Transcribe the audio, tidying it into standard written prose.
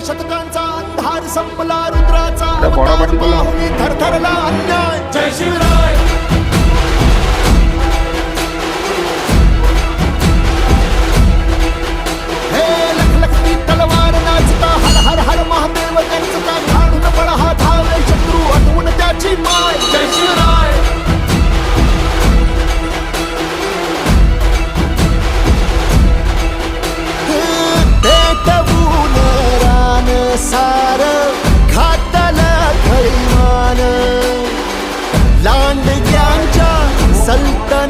शतकांचा अंधार संपला, रुद्राचा बड़ा अवतार बड़ा पाहुनी थरथरला अन्याय. जय शिवराय. हे लखलखती तलवार नाचता, हर हर हर महादेव त्यांचा घालून बळहा धावे शत्रू, अटवून त्याची माय. जय शिवराय. पेटवून रान सार घातलं खैमान, लांडग्यांच्या सल्तनतीला